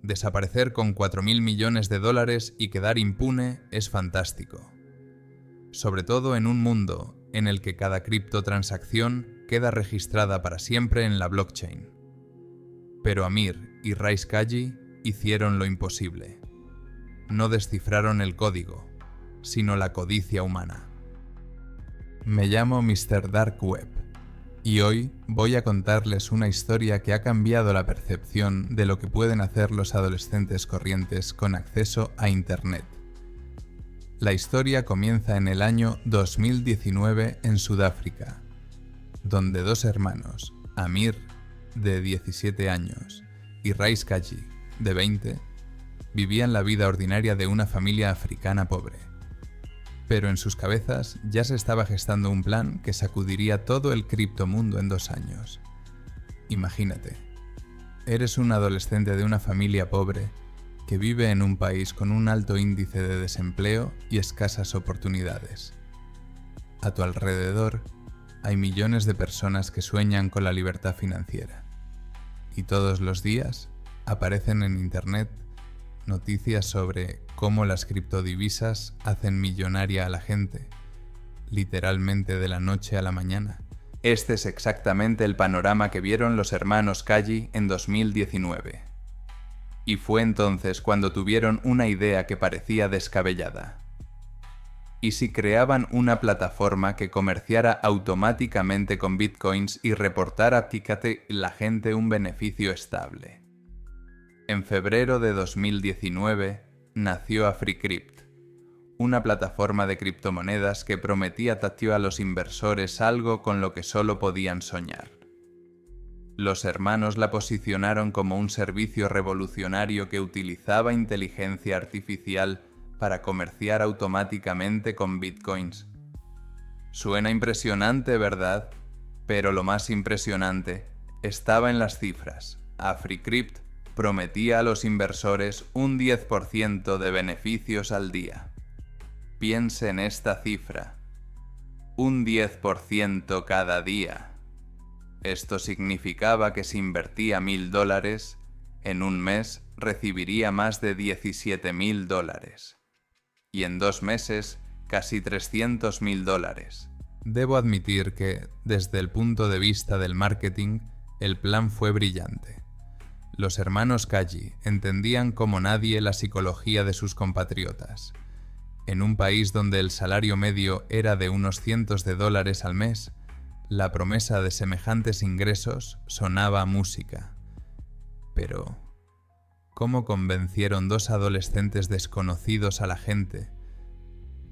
Desaparecer con 4.000 millones de dólares y quedar impune es fantástico. Sobre todo en un mundo en el que cada criptotransacción queda registrada para siempre en la blockchain. Pero Amir y Raiz Kaji hicieron lo imposible. No descifraron el código, sino la codicia humana. Me llamo Mr. Dark Web y hoy voy a contarles una historia que ha cambiado la percepción de lo que pueden hacer los adolescentes corrientes con acceso a Internet. La historia comienza en el año 2019 en Sudáfrica, donde dos hermanos, Amir, de 17 años, y Raiz Kaji, de 20, vivían la vida ordinaria de una familia africana pobre. Pero en sus cabezas ya se estaba gestando un plan que sacudiría todo el criptomundo en 2 años. Imagínate, eres un adolescente de una familia pobre que vive en un país con un alto índice de desempleo y escasas oportunidades. A tu alrededor hay millones de personas que sueñan con la libertad financiera. Y todos los días aparecen en Internet noticias sobre cómo las criptodivisas hacen millonaria a la gente, literalmente de la noche a la mañana. Este es exactamente el panorama que vieron los hermanos Kaji en 2019. Y fue entonces cuando tuvieron una idea que parecía descabellada. ¿Y si creaban una plataforma que comerciara automáticamente con bitcoins y reportara a la gente un beneficio estable? En febrero de 2019 nació AfriCrypt, una plataforma de criptomonedas que prometía a los inversores algo con lo que solo podían soñar. Los hermanos la posicionaron como un servicio revolucionario que utilizaba inteligencia artificial para comerciar automáticamente con bitcoins. Suena impresionante, ¿verdad? Pero lo más impresionante estaba en las cifras. AfriCrypt prometía a los inversores un 10% de beneficios al día. Piense en esta cifra. Un 10% cada día. Esto significaba que si invertía $1.000, en un mes recibiría más de $17.000. Y en 2 meses, casi $300.000. Debo admitir que, desde el punto de vista del marketing, el plan fue brillante. Los hermanos Kaji entendían como nadie la psicología de sus compatriotas. En un país donde el salario medio era de unos cientos de dólares al mes, la promesa de semejantes ingresos sonaba a música. Pero, ¿cómo convencieron 2 adolescentes desconocidos a la gente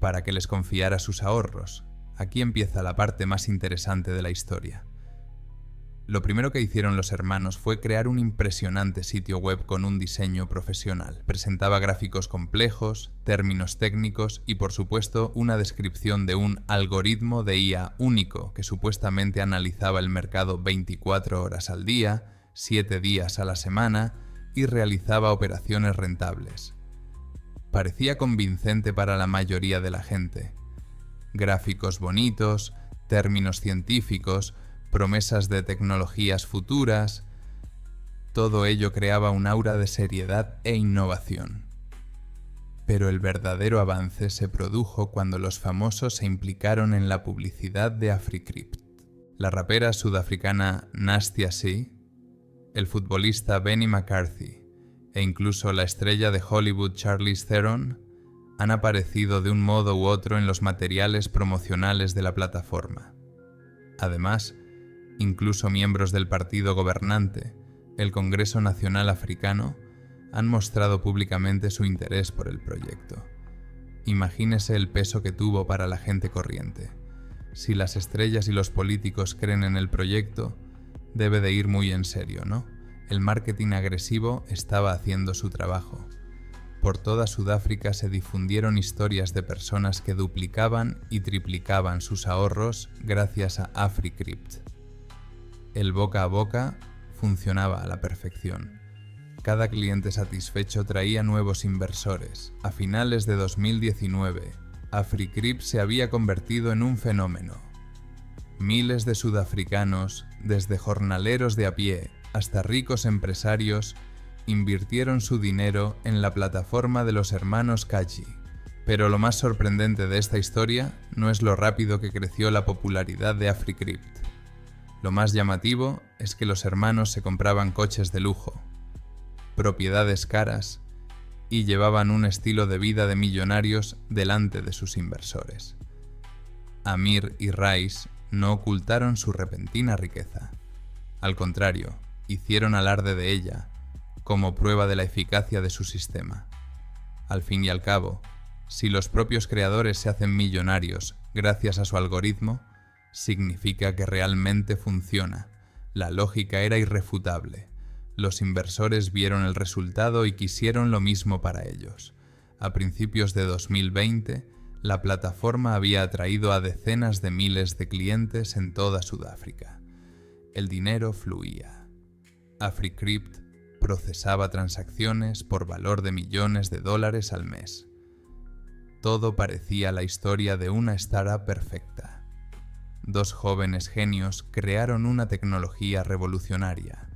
para que les confiara sus ahorros? Aquí empieza la parte más interesante de la historia. Lo primero que hicieron los hermanos fue crear un impresionante sitio web con un diseño profesional. Presentaba gráficos complejos, términos técnicos y, por supuesto, una descripción de un algoritmo de IA único que supuestamente analizaba el mercado 24 horas al día, 7 días a la semana y realizaba operaciones rentables. Parecía convincente para la mayoría de la gente. Gráficos bonitos, términos científicos, promesas de tecnologías futuras, todo ello creaba un aura de seriedad e innovación. Pero el verdadero avance se produjo cuando los famosos se implicaron en la publicidad de AfriCrypt. La rapera sudafricana Nastia C, el futbolista Benny McCarthy e incluso la estrella de Hollywood Charlize Theron han aparecido de un modo u otro en los materiales promocionales de la plataforma. Además, incluso miembros del partido gobernante, el Congreso Nacional Africano, han mostrado públicamente su interés por el proyecto. Imagínese el peso que tuvo para la gente corriente. Si las estrellas y los políticos creen en el proyecto, debe de ir muy en serio, ¿no? El marketing agresivo estaba haciendo su trabajo. Por toda Sudáfrica se difundieron historias de personas que duplicaban y triplicaban sus ahorros gracias a AfriCrypt. El boca a boca funcionaba a la perfección. Cada cliente satisfecho traía nuevos inversores. A finales de 2019, AfriCrypt se había convertido en un fenómeno. Miles de sudafricanos, desde jornaleros de a pie hasta ricos empresarios, invirtieron su dinero en la plataforma de los hermanos Kaji. Pero lo más sorprendente de esta historia no es lo rápido que creció la popularidad de AfriCrypt. Lo más llamativo es que los hermanos se compraban coches de lujo, propiedades caras y llevaban un estilo de vida de millonarios delante de sus inversores. Amir y Rais no ocultaron su repentina riqueza. Al contrario, hicieron alarde de ella, como prueba de la eficacia de su sistema. Al fin y al cabo, si los propios creadores se hacen millonarios gracias a su algoritmo, significa que realmente funciona. La lógica era irrefutable. Los inversores vieron el resultado y quisieron lo mismo para ellos. A principios de 2020, la plataforma había atraído a decenas de miles de clientes en toda Sudáfrica. El dinero fluía. AfriCrypt procesaba transacciones por valor de millones de dólares al mes. Todo parecía la historia de una startup perfecta. Dos jóvenes genios crearon una tecnología revolucionaria,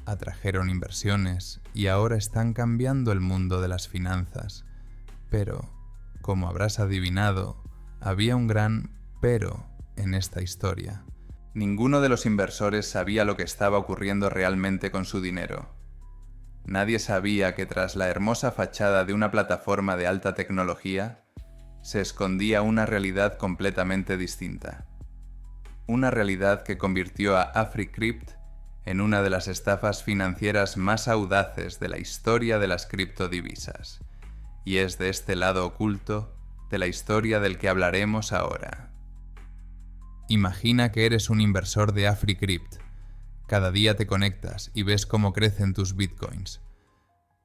atrajeron inversiones y ahora están cambiando el mundo de las finanzas. Pero, como habrás adivinado, había un gran pero en esta historia. Ninguno de los inversores sabía lo que estaba ocurriendo realmente con su dinero. Nadie sabía que tras la hermosa fachada de una plataforma de alta tecnología, se escondía una realidad completamente distinta. Una realidad que convirtió a AfriCrypt en una de las estafas financieras más audaces de la historia de las criptodivisas. Y es de este lado oculto de la historia del que hablaremos ahora. Imagina que eres un inversor de AfriCrypt. Cada día te conectas y ves cómo crecen tus bitcoins.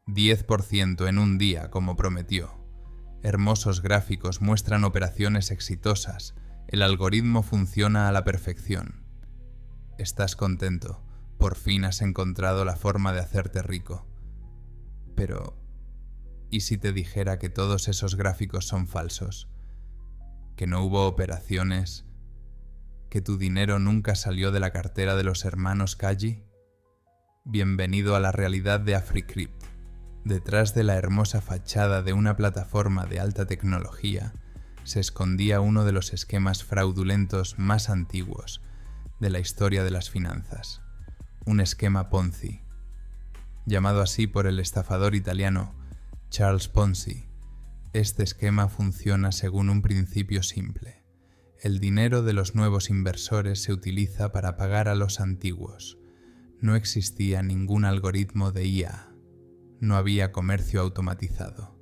10% en un día, como prometió. Hermosos gráficos muestran operaciones exitosas. El algoritmo funciona a la perfección. Estás contento. Por fin has encontrado la forma de hacerte rico. Pero, ¿y si te dijera que todos esos gráficos son falsos? Que no hubo operaciones, que tu dinero nunca salió de la cartera de los hermanos Kaji? Bienvenido a la realidad de AfriCrypt. Detrás de la hermosa fachada de una plataforma de alta tecnología, se escondía uno de los esquemas fraudulentos más antiguos de la historia de las finanzas. Un esquema Ponzi, llamado así por el estafador italiano Charles Ponzi. Este esquema funciona según un principio simple. El dinero de los nuevos inversores se utiliza para pagar a los antiguos. No existía ningún algoritmo de IA. No había comercio automatizado.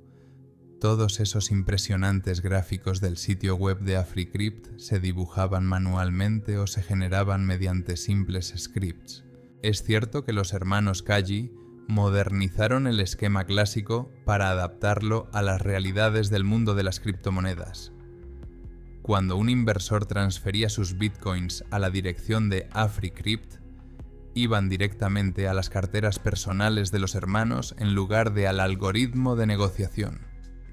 Todos esos impresionantes gráficos del sitio web de AfriCrypt se dibujaban manualmente o se generaban mediante simples scripts. Es cierto que los hermanos Kaji modernizaron el esquema clásico para adaptarlo a las realidades del mundo de las criptomonedas. Cuando un inversor transfería sus bitcoins a la dirección de AfriCrypt, iban directamente a las carteras personales de los hermanos en lugar de al algoritmo de negociación.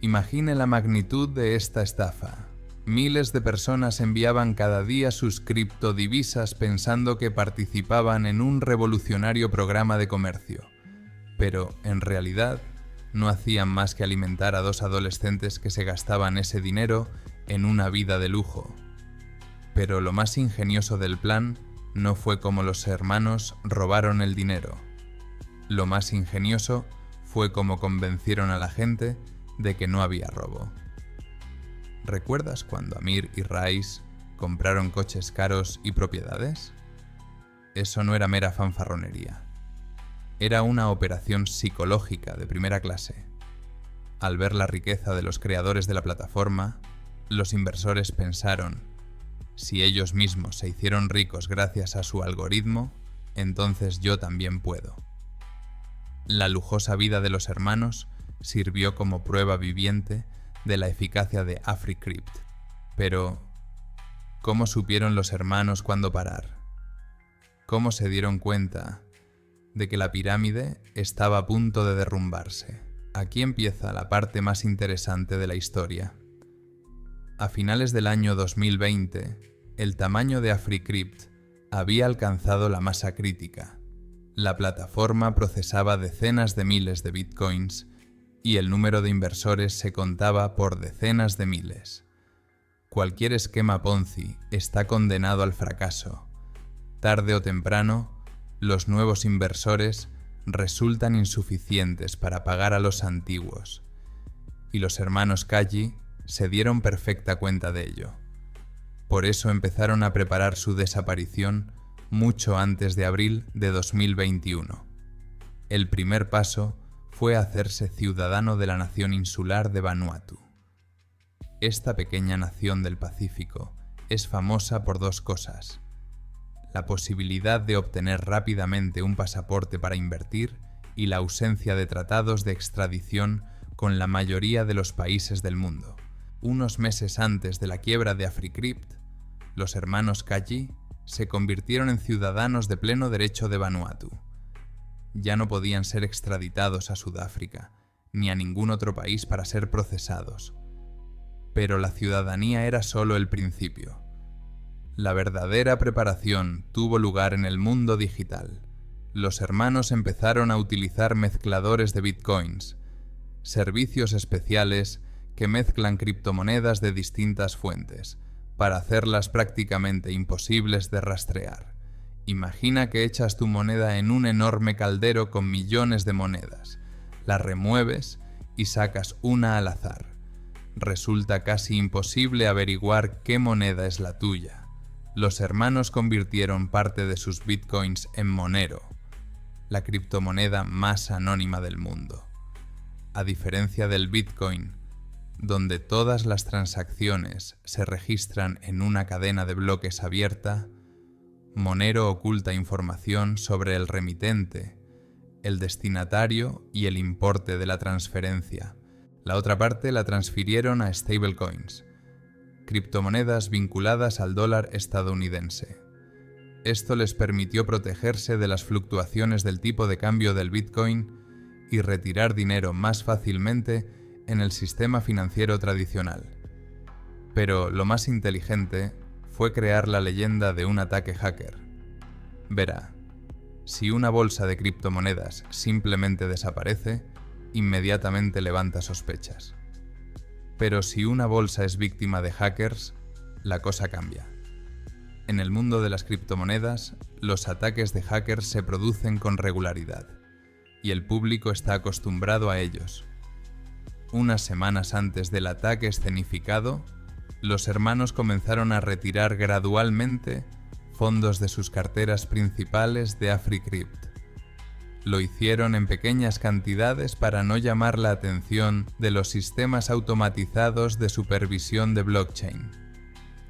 Imagine la magnitud de esta estafa. Miles de personas enviaban cada día sus criptodivisas pensando que participaban en un revolucionario programa de comercio. Pero, en realidad, no hacían más que alimentar a dos adolescentes que se gastaban ese dinero en una vida de lujo. Pero lo más ingenioso del plan no fue cómo los hermanos robaron el dinero. Lo más ingenioso fue cómo convencieron a la gente de que no había robo. ¿Recuerdas cuando Amir y Rais compraron coches caros y propiedades? Eso no era mera fanfarronería. Era una operación psicológica de primera clase. Al ver la riqueza de los creadores de la plataforma, los inversores pensaron: si ellos mismos se hicieron ricos gracias a su algoritmo, entonces yo también puedo. La lujosa vida de los hermanos sirvió como prueba viviente de la eficacia de AfriCrypt. Pero, ¿cómo supieron los hermanos cuándo parar? ¿Cómo se dieron cuenta de que la pirámide estaba a punto de derrumbarse? Aquí empieza la parte más interesante de la historia. A finales del año 2020, el tamaño de AfriCrypt había alcanzado la masa crítica. La plataforma procesaba decenas de miles de bitcoins y el número de inversores se contaba por decenas de miles. Cualquier esquema Ponzi está condenado al fracaso. Tarde o temprano, los nuevos inversores resultan insuficientes para pagar a los antiguos, y los hermanos Kaji se dieron perfecta cuenta de ello. Por eso empezaron a preparar su desaparición mucho antes de abril de 2021. El primer paso fue hacerse ciudadano de la nación insular de Vanuatu. Esta pequeña nación del Pacífico es famosa por dos cosas: la posibilidad de obtener rápidamente un pasaporte para invertir y la ausencia de tratados de extradición con la mayoría de los países del mundo. Unos meses antes de la quiebra de AfriCrypt, los hermanos Kaji se convirtieron en ciudadanos de pleno derecho de Vanuatu. Ya no podían ser extraditados a Sudáfrica, ni a ningún otro país para ser procesados. Pero la ciudadanía era solo el principio. La verdadera preparación tuvo lugar en el mundo digital. Los hermanos empezaron a utilizar mezcladores de bitcoins, servicios especiales que mezclan criptomonedas de distintas fuentes, para hacerlas prácticamente imposibles de rastrear. Imagina que echas tu moneda en un enorme caldero con millones de monedas, la remueves y sacas una al azar. Resulta casi imposible averiguar qué moneda es la tuya. Los hermanos convirtieron parte de sus bitcoins en Monero, la criptomoneda más anónima del mundo. A diferencia del bitcoin, donde todas las transacciones se registran en una cadena de bloques abierta, Monero oculta información sobre el remitente, el destinatario y el importe de la transferencia. La otra parte la transfirieron a stablecoins, criptomonedas vinculadas al dólar estadounidense. Esto les permitió protegerse de las fluctuaciones del tipo de cambio del Bitcoin y retirar dinero más fácilmente en el sistema financiero tradicional. Pero lo más inteligente fue crear la leyenda de un ataque hacker. Verá, si una bolsa de criptomonedas simplemente desaparece, inmediatamente levanta sospechas. Pero si una bolsa es víctima de hackers, la cosa cambia. En el mundo de las criptomonedas, los ataques de hackers se producen con regularidad, y el público está acostumbrado a ellos. Unas semanas antes del ataque escenificado, los hermanos comenzaron a retirar gradualmente fondos de sus carteras principales de AfriCrypt. Lo hicieron en pequeñas cantidades para no llamar la atención de los sistemas automatizados de supervisión de blockchain.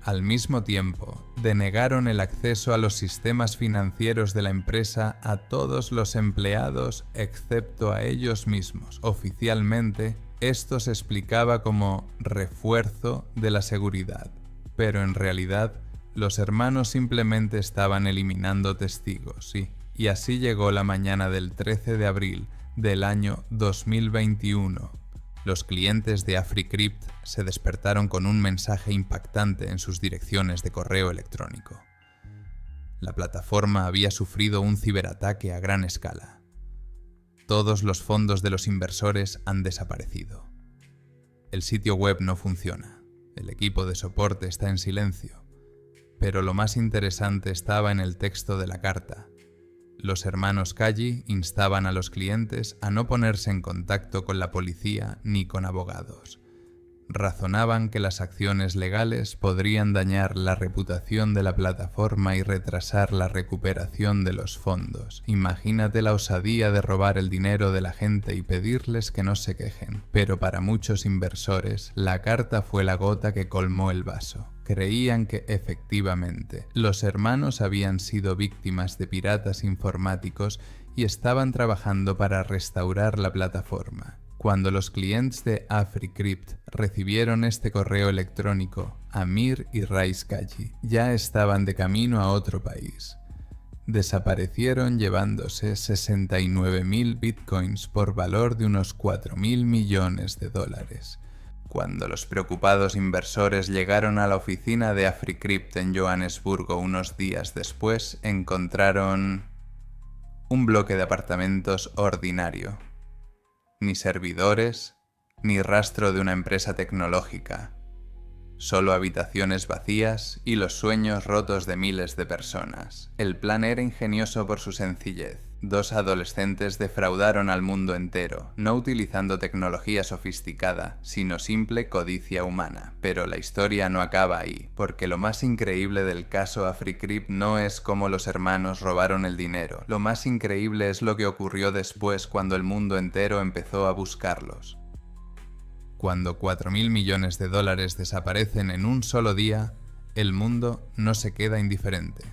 Al mismo tiempo, denegaron el acceso a los sistemas financieros de la empresa a todos los empleados excepto a ellos mismos. Oficialmente, esto se explicaba como refuerzo de la seguridad, pero en realidad los hermanos simplemente estaban eliminando testigos, sí. Y así llegó la mañana del 13 de abril del año 2021. Los clientes de AfriCrypt se despertaron con un mensaje impactante en sus direcciones de correo electrónico. La plataforma había sufrido un ciberataque a gran escala. Todos los fondos de los inversores han desaparecido. El sitio web no funciona. El equipo de soporte está en silencio. Pero lo más interesante estaba en el texto de la carta. Los hermanos Kaji instaban a los clientes a no ponerse en contacto con la policía ni con abogados. Razonaban que las acciones legales podrían dañar la reputación de la plataforma y retrasar la recuperación de los fondos. Imagínate la osadía de robar el dinero de la gente y pedirles que no se quejen. Pero para muchos inversores, la carta fue la gota que colmó el vaso. Creían que efectivamente los hermanos habían sido víctimas de piratas informáticos y estaban trabajando para restaurar la plataforma. Cuando los clientes de AfriCrypt recibieron este correo electrónico, Amir y Rais Kaji ya estaban de camino a otro país. Desaparecieron llevándose 69.000 bitcoins por valor de unos 4.000 millones de dólares. Cuando los preocupados inversores llegaron a la oficina de AfriCrypt en Johannesburgo unos días después, encontraron Un bloque de apartamentos ordinario. Ni servidores, ni rastro de una empresa tecnológica. Solo habitaciones vacías y los sueños rotos de miles de personas. El plan era ingenioso por su sencillez. 2 adolescentes defraudaron al mundo entero, no utilizando tecnología sofisticada, sino simple codicia humana. Pero la historia no acaba ahí, porque lo más increíble del caso AfriCrypt no es cómo los hermanos robaron el dinero. Lo más increíble es lo que ocurrió después cuando el mundo entero empezó a buscarlos. Cuando 4.000 millones de dólares desaparecen en un solo día, el mundo no se queda indiferente.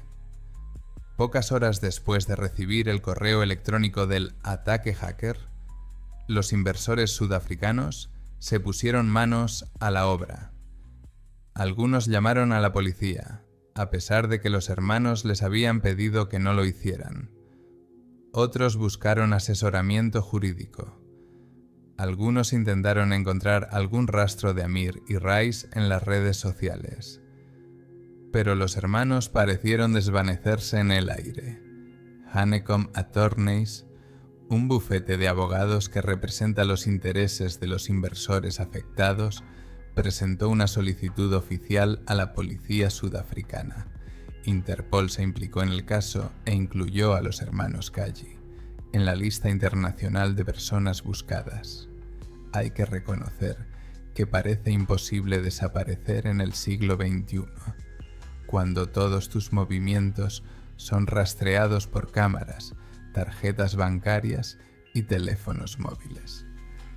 Pocas horas después de recibir el correo electrónico del ataque hacker, los inversores sudafricanos se pusieron manos a la obra. Algunos llamaron a la policía, a pesar de que los hermanos les habían pedido que no lo hicieran. Otros buscaron asesoramiento jurídico. Algunos intentaron encontrar algún rastro de Amir y Rice en las redes sociales. Pero los hermanos parecieron desvanecerse en el aire. Honeycomb Attorneys, un bufete de abogados que representa los intereses de los inversores afectados, presentó una solicitud oficial a la policía sudafricana. Interpol se implicó en el caso e incluyó a los hermanos Kaji en la lista internacional de personas buscadas. Hay que reconocer que parece imposible desaparecer en el siglo XXI, cuando todos tus movimientos son rastreados por cámaras, tarjetas bancarias y teléfonos móviles.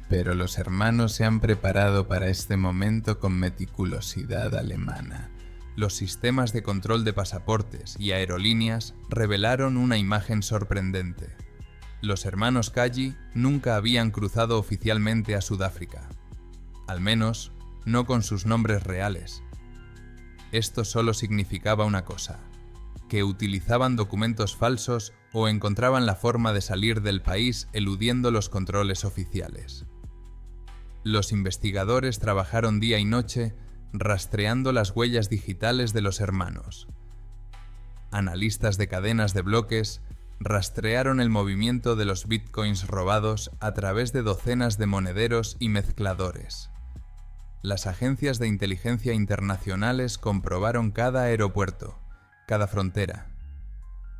Pero los hermanos se han preparado para este momento con meticulosidad alemana. Los sistemas de control de pasaportes y aerolíneas revelaron una imagen sorprendente. Los hermanos Kaji nunca habían cruzado oficialmente a Sudáfrica, al menos no con sus nombres reales. Esto solo significaba una cosa, que utilizaban documentos falsos o encontraban la forma de salir del país eludiendo los controles oficiales. Los investigadores trabajaron día y noche rastreando las huellas digitales de los hermanos. Analistas de cadenas de bloques rastrearon el movimiento de los bitcoins robados a través de docenas de monederos y mezcladores. Las agencias de inteligencia internacionales comprobaron cada aeropuerto, cada frontera.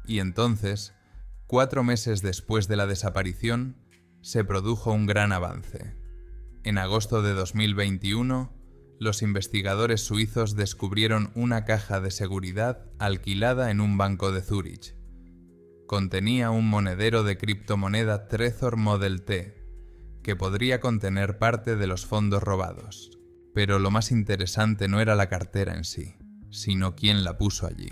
Y entonces, 4 meses después de la desaparición, se produjo un gran avance. En agosto de 2021, los investigadores suizos descubrieron una caja de seguridad alquilada en un banco de Zúrich. Contenía un monedero de criptomoneda Trezor Model T, que podría contener parte de los fondos robados. Pero lo más interesante no era la cartera en sí, sino quién la puso allí.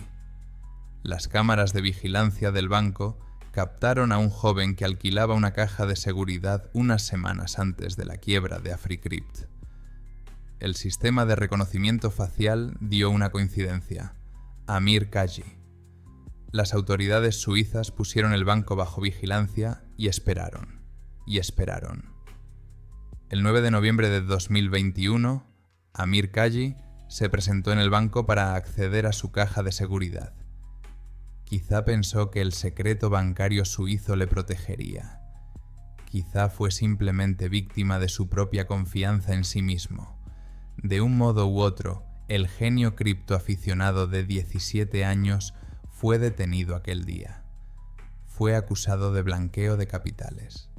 Las cámaras de vigilancia del banco captaron a un joven que alquilaba una caja de seguridad unas semanas antes de la quiebra de AfriCrypt. El sistema de reconocimiento facial dio una coincidencia: Amir Kaji. Las autoridades suizas pusieron el banco bajo vigilancia y esperaron, y esperaron. El 9 de noviembre de 2021, Amir Kaji se presentó en el banco para acceder a su caja de seguridad. Quizá pensó que el secreto bancario suizo le protegería. Quizá fue simplemente víctima de su propia confianza en sí mismo. De un modo u otro, el genio criptoaficionado de 17 años fue detenido aquel día. Fue acusado de blanqueo de capitales.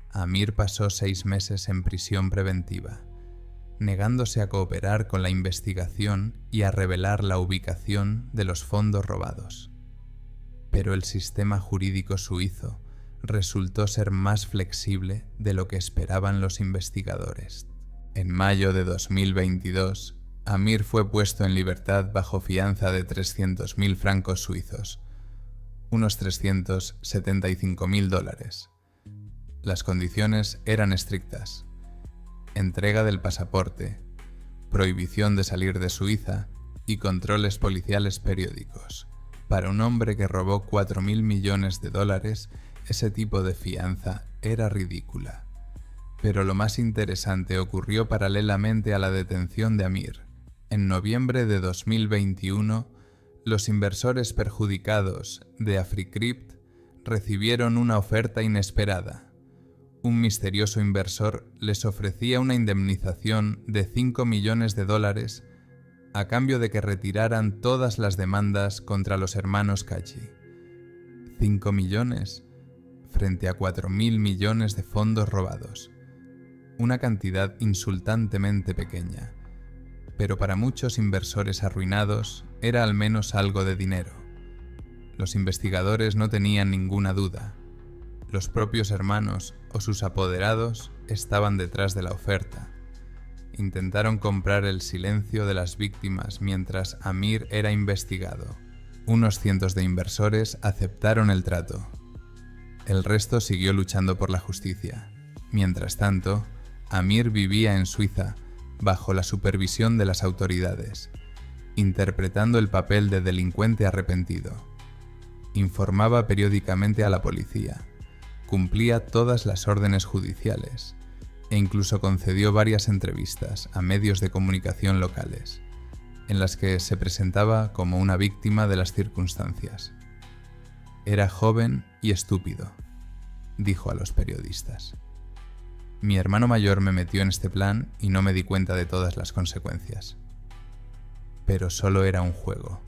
Amir pasó 6 meses en prisión preventiva, negándose a cooperar con la investigación y a revelar la ubicación de los fondos robados. Pero el sistema jurídico suizo resultó ser más flexible de lo que esperaban los investigadores. En mayo de 2022, Amir fue puesto en libertad bajo fianza de 300.000 francos suizos, unos $375.000. Las condiciones eran estrictas: entrega del pasaporte, prohibición de salir de Suiza y controles policiales periódicos. Para un hombre que robó 4.000 millones de dólares, ese tipo de fianza era ridícula. Pero lo más interesante ocurrió paralelamente a la detención de Amir. En noviembre de 2021, los inversores perjudicados de AfriCrypt recibieron una oferta inesperada. Un misterioso inversor les ofrecía una indemnización de $5 millones a cambio de que retiraran todas las demandas contra los hermanos Kaji. 5 millones frente a 4.000 millones de fondos robados. Una cantidad insultantemente pequeña, pero para muchos inversores arruinados era al menos algo de dinero. Los investigadores no tenían ninguna duda. Los propios hermanos o sus apoderados estaban detrás de la oferta. Intentaron comprar el silencio de las víctimas mientras Amir era investigado. Unos cientos de inversores aceptaron el trato. El resto siguió luchando por la justicia. Mientras tanto, Amir vivía en Suiza bajo la supervisión de las autoridades, interpretando el papel de delincuente arrepentido. Informaba periódicamente a la policía, cumplía todas las órdenes judiciales e incluso concedió varias entrevistas a medios de comunicación locales, en las que se presentaba como una víctima de las circunstancias. Era joven y estúpido, dijo a los periodistas. Mi hermano mayor me metió en este plan y no me di cuenta de todas las consecuencias. Pero solo era un juego.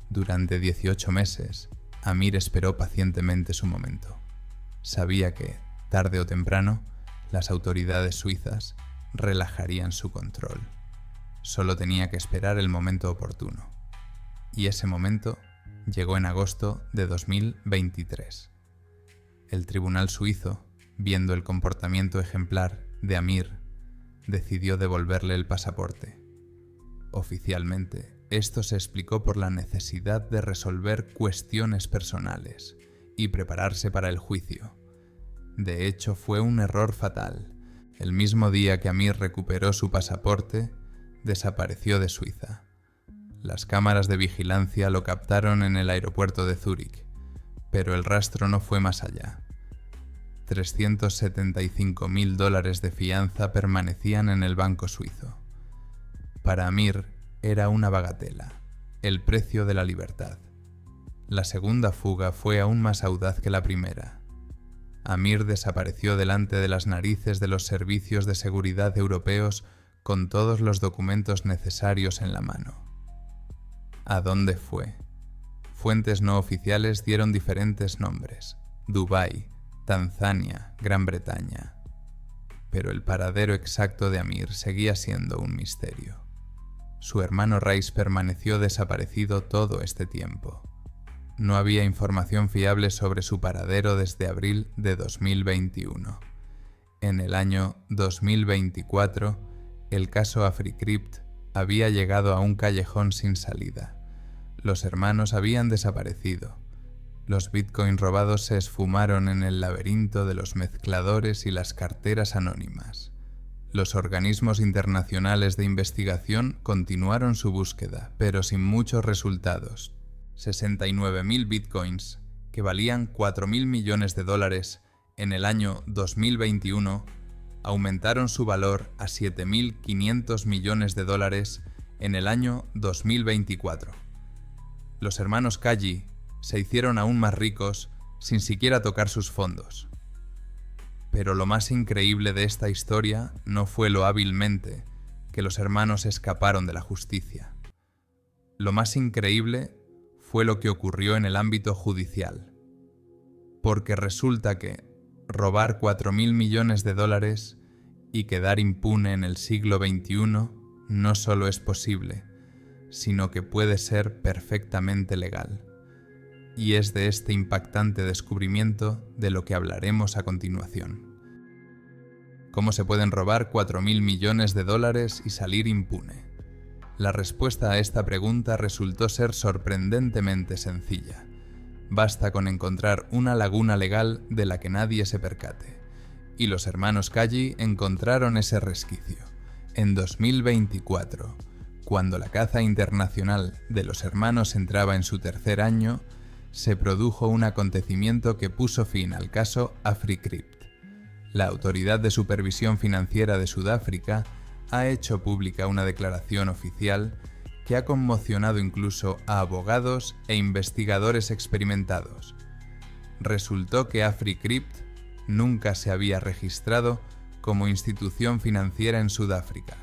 Durante 18 meses, Amir esperó pacientemente su momento. Sabía que, tarde o temprano, las autoridades suizas relajarían su control. Solo tenía que esperar el momento oportuno. Y ese momento llegó en agosto de 2023. El tribunal suizo, viendo el comportamiento ejemplar de Amir, decidió devolverle el pasaporte. Oficialmente, esto se explicó por la necesidad de resolver cuestiones personales y prepararse para el juicio. De hecho, fue un error fatal. El mismo día que Amir recuperó su pasaporte, desapareció de Suiza. Las cámaras de vigilancia lo captaron en el aeropuerto de Zúrich, pero el rastro no fue más allá. $375.000 de fianza permanecían en el banco suizo. Para Amir era una bagatela, el precio de la libertad. La segunda fuga fue aún más audaz que la primera. Amir desapareció delante de las narices de los servicios de seguridad europeos con todos los documentos necesarios en la mano. ¿A dónde fue? Fuentes no oficiales dieron diferentes nombres: Dubái, Tanzania, Gran Bretaña. Pero el paradero exacto de Amir seguía siendo un misterio. Su hermano Rais permaneció desaparecido todo este tiempo. No había información fiable sobre su paradero desde abril de 2021. En el año 2024, el caso AfriCrypt había llegado a un callejón sin salida. Los hermanos habían desaparecido. Los bitcoins robados se esfumaron en el laberinto de los mezcladores y las carteras anónimas. Los organismos internacionales de investigación continuaron su búsqueda, pero sin muchos resultados. 69.000 bitcoins, que valían $4.000 millones en el año 2021, aumentaron su valor a $7.500 millones en el año 2024. Los hermanos Kaji se hicieron aún más ricos sin siquiera tocar sus fondos. Pero lo más increíble de esta historia no fue lo hábilmente que los hermanos escaparon de la justicia. Lo más increíble fue lo que ocurrió en el ámbito judicial. Porque resulta que robar $4.000 millones y quedar impune en el siglo XXI no solo es posible, sino que puede ser perfectamente legal. Y es de este impactante descubrimiento de lo que hablaremos a continuación. ¿Cómo se pueden robar $4.000 millones y salir impune? La respuesta a esta pregunta resultó ser sorprendentemente sencilla. Basta con encontrar una laguna legal de la que nadie se percate. Y los hermanos Kaji encontraron ese resquicio. En 2024, cuando la caza internacional de los hermanos entraba en su tercer año, se produjo un acontecimiento que puso fin al caso AfriCrypt. La Autoridad de Supervisión Financiera de Sudáfrica ha hecho pública una declaración oficial que ha conmocionado incluso a abogados e investigadores experimentados. Resultó que AfriCrypt nunca se había registrado como institución financiera en Sudáfrica.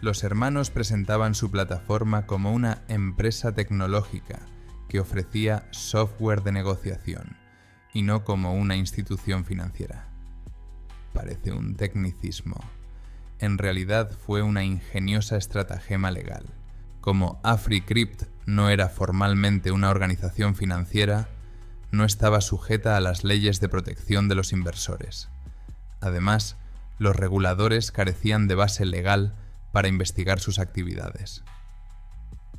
Los hermanos presentaban su plataforma como una empresa tecnológica que ofrecía software de negociación y no como una institución financiera. Parece un tecnicismo. En realidad fue una ingeniosa estratagema legal. Como AfriCrypt no era formalmente una organización financiera, no estaba sujeta a las leyes de protección de los inversores. Además, los reguladores carecían de base legal para investigar sus actividades.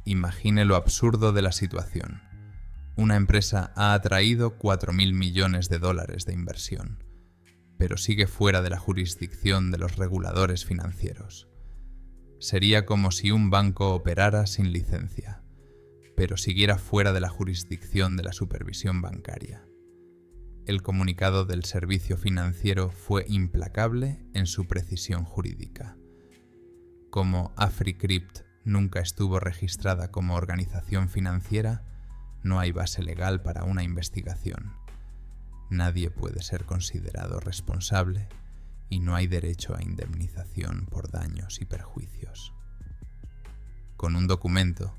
Imagine lo absurdo de la situación. Una empresa ha atraído $4.000 millones de inversión, pero sigue fuera de la jurisdicción de los reguladores financieros. Sería como si un banco operara sin licencia, pero siguiera fuera de la jurisdicción de la supervisión bancaria. El comunicado del servicio financiero fue implacable en su precisión jurídica. Como AfriCrypt nunca estuvo registrada como organización financiera, no hay base legal para una investigación. Nadie puede ser considerado responsable y no hay derecho a indemnización por daños y perjuicios. Con un documento,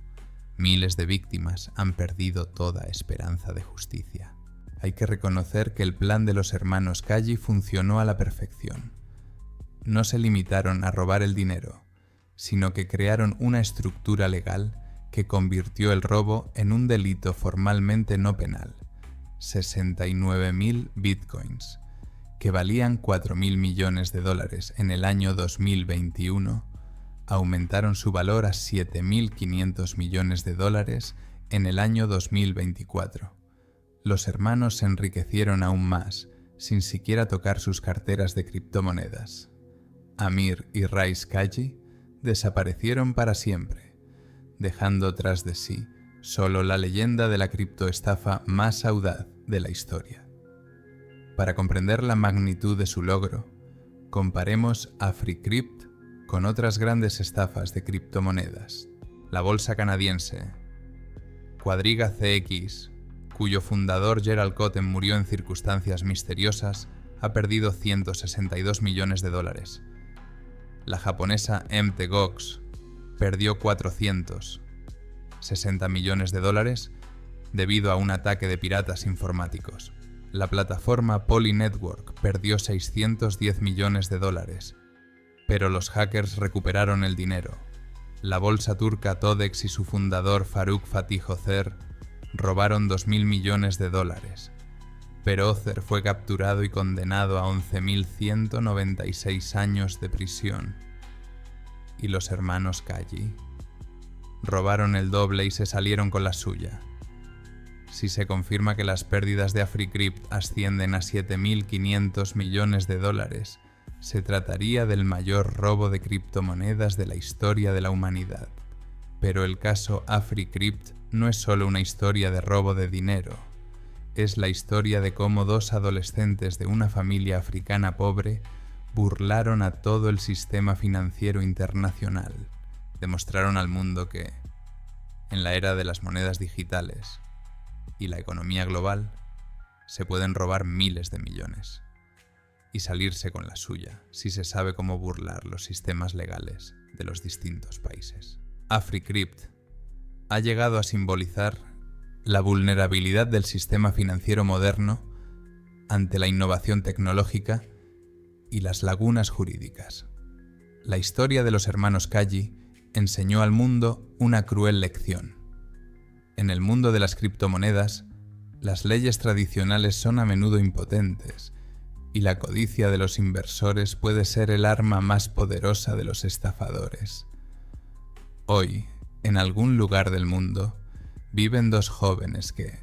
miles de víctimas han perdido toda esperanza de justicia. Hay que reconocer que el plan de los hermanos Kaji funcionó a la perfección. No se limitaron a robar el dinero, sino que crearon una estructura legal que convirtió el robo en un delito formalmente no penal. 69.000 bitcoins, que valían $4.000 millones en el año 2021, aumentaron su valor a $7.500 millones en el año 2024. Los hermanos se enriquecieron aún más, sin siquiera tocar sus carteras de criptomonedas. Amir y Rais Kaji desaparecieron para siempre, dejando tras de sí solo la leyenda de la criptoestafa más audaz de la historia. Para comprender la magnitud de su logro, comparemos AfriCrypt con otras grandes estafas de criptomonedas. La bolsa canadiense, Quadriga CX, cuyo fundador Gerald Cotten murió en circunstancias misteriosas, ha perdido $162 millones. La japonesa Mt. Gox perdió $460 millones debido a un ataque de piratas informáticos. La plataforma Poly Network perdió $610 millones, pero los hackers recuperaron el dinero. La bolsa turca Todex y su fundador Faruk Fatih Özer robaron $2.000 millones, pero Özer fue capturado y condenado a 11.196 años de prisión. Y los hermanos Kaji robaron el doble y se salieron con la suya. Si se confirma que las pérdidas de AfriCrypt ascienden a $7.500 millones, se trataría del mayor robo de criptomonedas de la historia de la humanidad. Pero el caso AfriCrypt no es solo una historia de robo de dinero, es la historia de cómo dos adolescentes de una familia africana pobre burlaron a todo el sistema financiero internacional. Demostraron al mundo que, en la era de las monedas digitales y la economía global, se pueden robar miles de millones y salirse con la suya si se sabe cómo burlar los sistemas legales de los distintos países. AfriCrypt ha llegado a simbolizar la vulnerabilidad del sistema financiero moderno ante la innovación tecnológica y las lagunas jurídicas. La historia de los hermanos Kaji enseñó al mundo una cruel lección. En el mundo de las criptomonedas, las leyes tradicionales son a menudo impotentes y la codicia de los inversores puede ser el arma más poderosa de los estafadores. Hoy, en algún lugar del mundo, viven dos jóvenes que,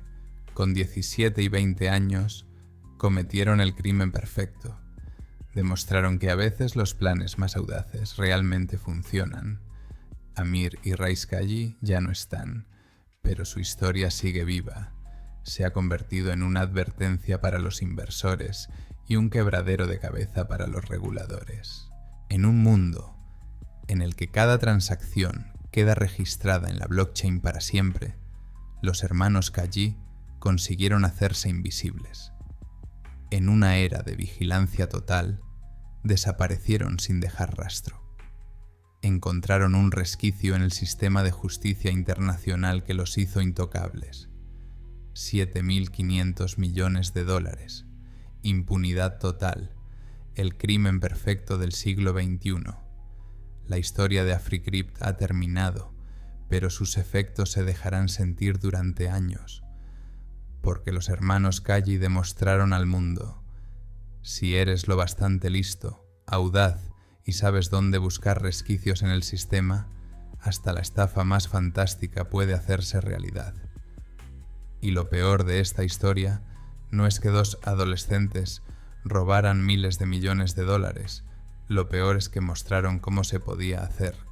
con 17 y 20 años, cometieron el crimen perfecto. Demostraron que a veces los planes más audaces realmente funcionan. Amir y Rais Kaji ya no están, pero su historia sigue viva. Se ha convertido en una advertencia para los inversores y un quebradero de cabeza para los reguladores. En un mundo en el que cada transacción queda registrada en la blockchain para siempre, los hermanos Kaji consiguieron hacerse invisibles. En una era de vigilancia total, desaparecieron sin dejar rastro. Encontraron un resquicio en el sistema de justicia internacional que los hizo intocables. 7.500 millones de dólares. Impunidad total. El crimen perfecto del siglo XXI. La historia de AfriCrypt ha terminado, pero sus efectos se dejarán sentir durante años, porque los hermanos Kayi demostraron al mundo: si eres lo bastante listo, audaz y sabes dónde buscar resquicios en el sistema, hasta la estafa más fantástica puede hacerse realidad. Y lo peor de esta historia no es que dos adolescentes robaran miles de millones de dólares, lo peor es que mostraron cómo se podía hacer